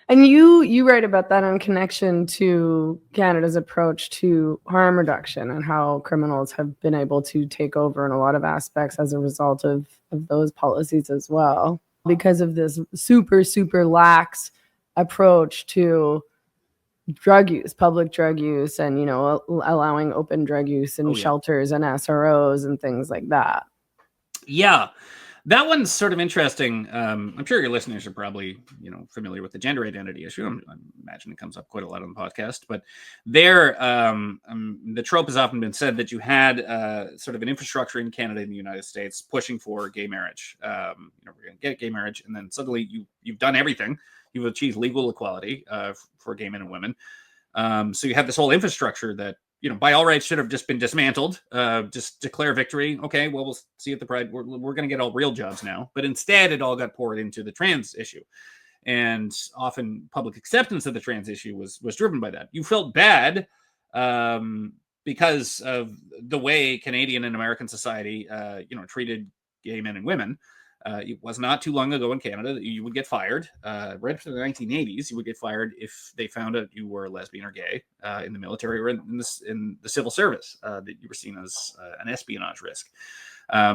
And you write about that in connection to Canada's approach to harm reduction and how criminals have been able to take over in a lot of aspects as a result of those policies as well, because of this super lax approach to drug use, public drug use, and allowing open drug use in shelters and SROs and things like that. Yeah. That one's sort of interesting. I'm sure your listeners are probably, familiar with the gender identity issue. I imagine it comes up quite a lot on the podcast. But there, the trope has often been said that you had sort of an infrastructure in Canada and the United States pushing for gay marriage. We're going to get gay marriage, and then suddenly you've done everything. You've achieved legal equality for gay men and women. So you have this whole infrastructure that, by all rights should have just been dismantled. Just declare victory. Okay, well, we'll see at the Pride. We're going to get all real jobs now. But instead, it all got poured into the trans issue. And often public acceptance of the trans issue was driven by that. You felt bad because of the way Canadian and American society, treated gay men and women. It was not too long ago in Canada that you would get fired. Right after the 1980s, you would get fired if they found out you were lesbian or gay in the military or in the civil service, that you were seen as an espionage risk.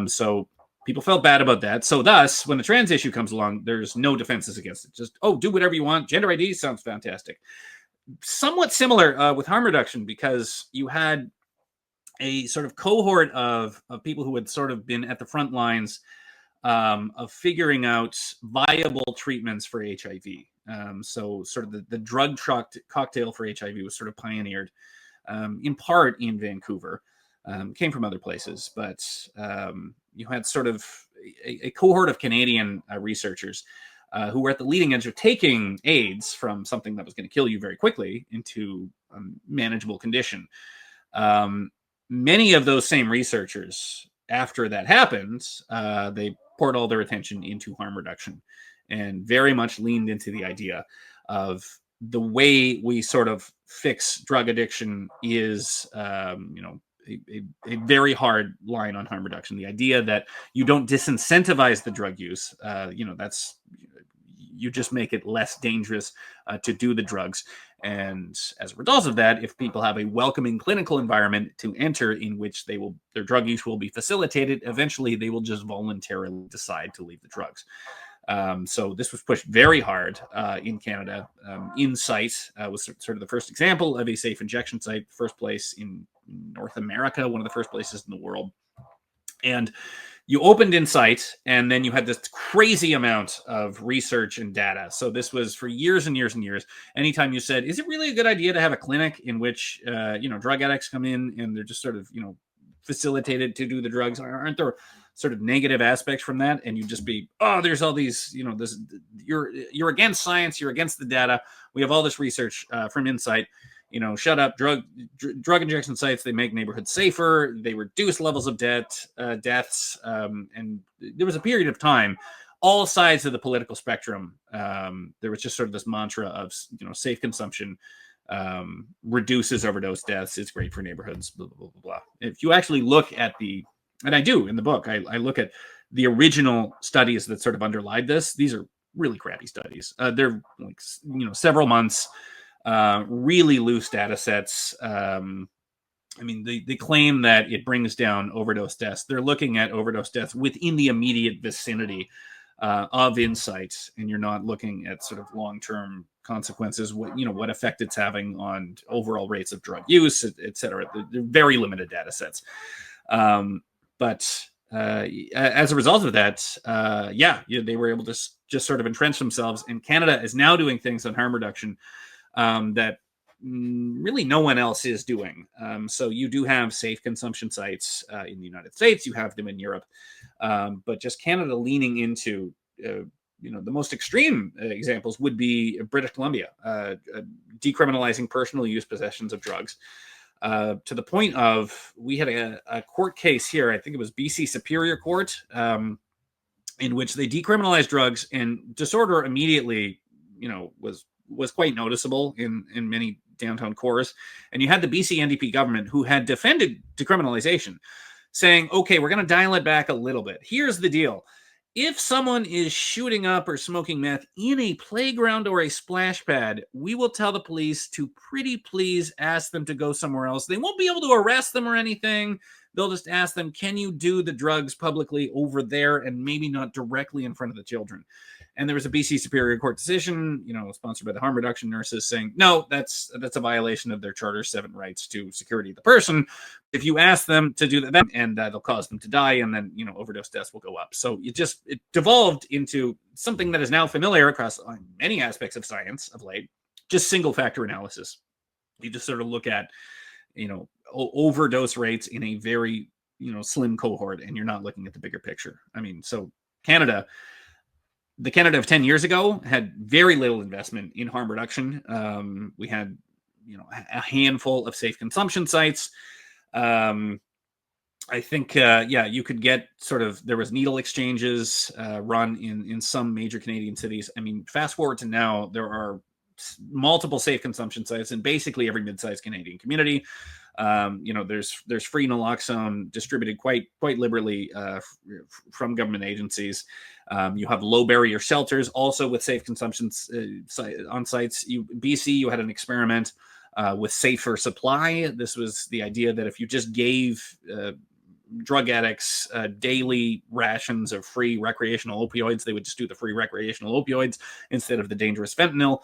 So people felt bad about that. So thus, when the trans issue comes along, there's no defenses against it. Just, do whatever you want. Gender ID sounds fantastic. Somewhat similar with harm reduction, because you had a sort of cohort of people who had sort of been at the front lines of figuring out viable treatments for HIV. So sort of the drug cocktail for HIV was sort of pioneered in part in Vancouver, came from other places, but you had sort of a cohort of Canadian researchers who were at the leading edge of taking AIDS from something that was going to kill you very quickly into a manageable condition. Many of those same researchers, after that happened, they poured all their attention into harm reduction and very much leaned into the idea of the way we sort of fix drug addiction is, a very hard line on harm reduction. The idea that you don't disincentivize the drug use, you just make it less dangerous to do the drugs. And as a result of that, if people have a welcoming clinical environment to enter in which their drug use will be facilitated, eventually they will just voluntarily decide to leave the drugs. So this was pushed very hard in Canada. Insight was sort of the first example of a safe injection site, first place in North America, one of the first places in the world. And you opened Insight, and then you had this crazy amount of research and data. So this was for years and years and years. Anytime you said, is it really a good idea to have a clinic in which, drug addicts come in and they're just sort of, facilitated to do the drugs? Aren't there sort of negative aspects from that? And you just be, there's all these, you're against science, you're against the data. We have all this research from Insight. Shut up. Drug injection sites, they make neighborhoods safer. They reduce levels of deaths. And there was a period of time, all sides of the political spectrum, there was just sort of this mantra of, safe consumption reduces overdose deaths. It's great for neighborhoods, blah, blah, blah, blah. If you actually look at and I do in the book, I look at the original studies that sort of underlie this. These are really crappy studies. They're like, several months, really loose data sets. They claim that it brings down overdose deaths. They're looking at overdose deaths within the immediate vicinity of Insight, and you're not looking at sort of long-term consequences, what effect it's having on overall rates of drug use, et cetera. They're very limited data sets. But as a result of that, they were able to just sort of entrench themselves. And Canada is now doing things on harm reduction that really no one else is doing. So you do have safe consumption sites in the United States. You have them in Europe. But just Canada leaning into, the most extreme examples would be British Columbia, decriminalizing personal use possessions of drugs. To the point of, we had a court case here, I think it was BC Superior Court, in which they decriminalized drugs, and disorder immediately, was quite noticeable in many downtown cores. And you had the BC NDP government, who had defended decriminalization, saying, okay, we're going to dial it back a little bit. Here's the deal. if someone is shooting up or smoking meth in a playground or a splash pad, we will tell the police to pretty please ask them to go somewhere else. They won't be able to arrest them or anything. They'll just ask them, can you do the drugs publicly over there and maybe not directly in front of the children? And there was a BC Superior Court decision, sponsored by the harm reduction nurses, saying, no, that's a violation of their Charter 7 rights to security of the person. If you ask them to do that, and that'll cause them to die, and then, overdose deaths will go up. So it devolved into something that is now familiar across many aspects of science of late, just single factor analysis. You just sort of look at, overdose rates in a very, slim cohort, and you're not looking at the bigger picture. I mean, so the Canada of 10 years ago had very little investment in harm reduction. We had, a handful of safe consumption sites. I think, you could get there was needle exchanges run in some major Canadian cities. I mean, fast forward to now, there are multiple safe consumption sites in basically every mid-sized Canadian community. There's free naloxone distributed quite liberally from government agencies. You have low barrier shelters also with safe consumption on sites. BC, you had an experiment with safer supply. This was the idea that if you just gave drug addicts daily rations of free recreational opioids, they would just do the free recreational opioids instead of the dangerous fentanyl.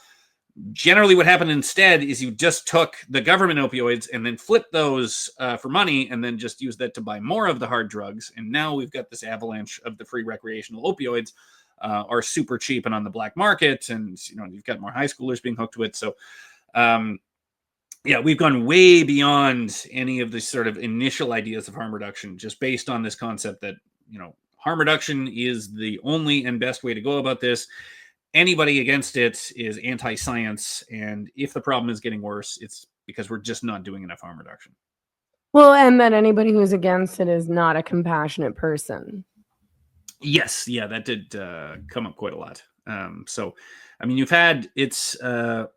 Generally, what happened instead is you just took the government opioids and then flipped those for money and then just used that to buy more of the hard drugs. And now we've got this avalanche of the free recreational opioids are super cheap and on the black market. And, you've got more high schoolers being hooked to it. So, we've gone way beyond any of the sort of initial ideas of harm reduction, just based on this concept that, harm reduction is the only and best way to go about this. Anybody against it is anti-science, and if the problem is getting worse, it's because we're just not doing enough harm reduction. Well, and that anybody who's against it is not a compassionate person. Yes, that did come up quite a lot. So, I mean, you've had the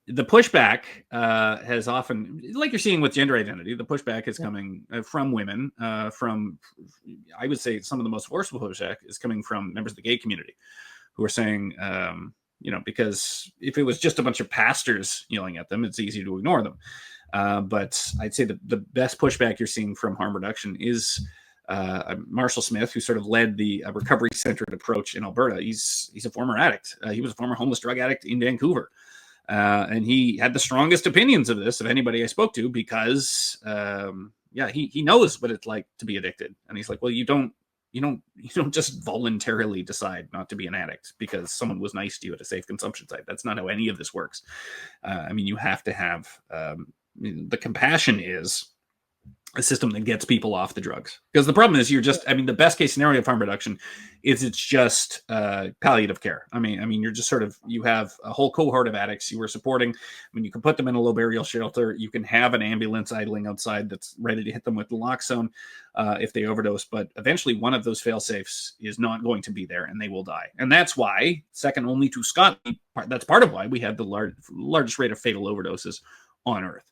pushback has often, like you're seeing with gender identity, the pushback is coming from women. From, I would say, some of the most forceful pushback is coming from members of the gay community, who are saying, because if it was just a bunch of pastors yelling at them, it's easy to ignore them. But I'd say the best pushback you're seeing from harm reduction is Marshall Smith, who sort of led the recovery-centered approach in Alberta. He's a former addict. He was a former homeless drug addict in Vancouver. And he had the strongest opinions of this of anybody I spoke to because, he knows what it's like to be addicted. And he's like, well, you don't just voluntarily decide not to be an addict because someone was nice to you at a safe consumption site. That's not how any of this works. You have to have the compassion is a system that gets people off the drugs. Because the problem is the best case scenario of harm reduction is it's just palliative care. You're just you have a whole cohort of addicts you were supporting. You can put them in a low burial shelter. You can have an ambulance idling outside that's ready to hit them with naloxone if they overdose. But eventually one of those fail-safes is not going to be there and they will die. And that's why, second only to Scotland, that's part of why we have the largest rate of fatal overdoses on Earth.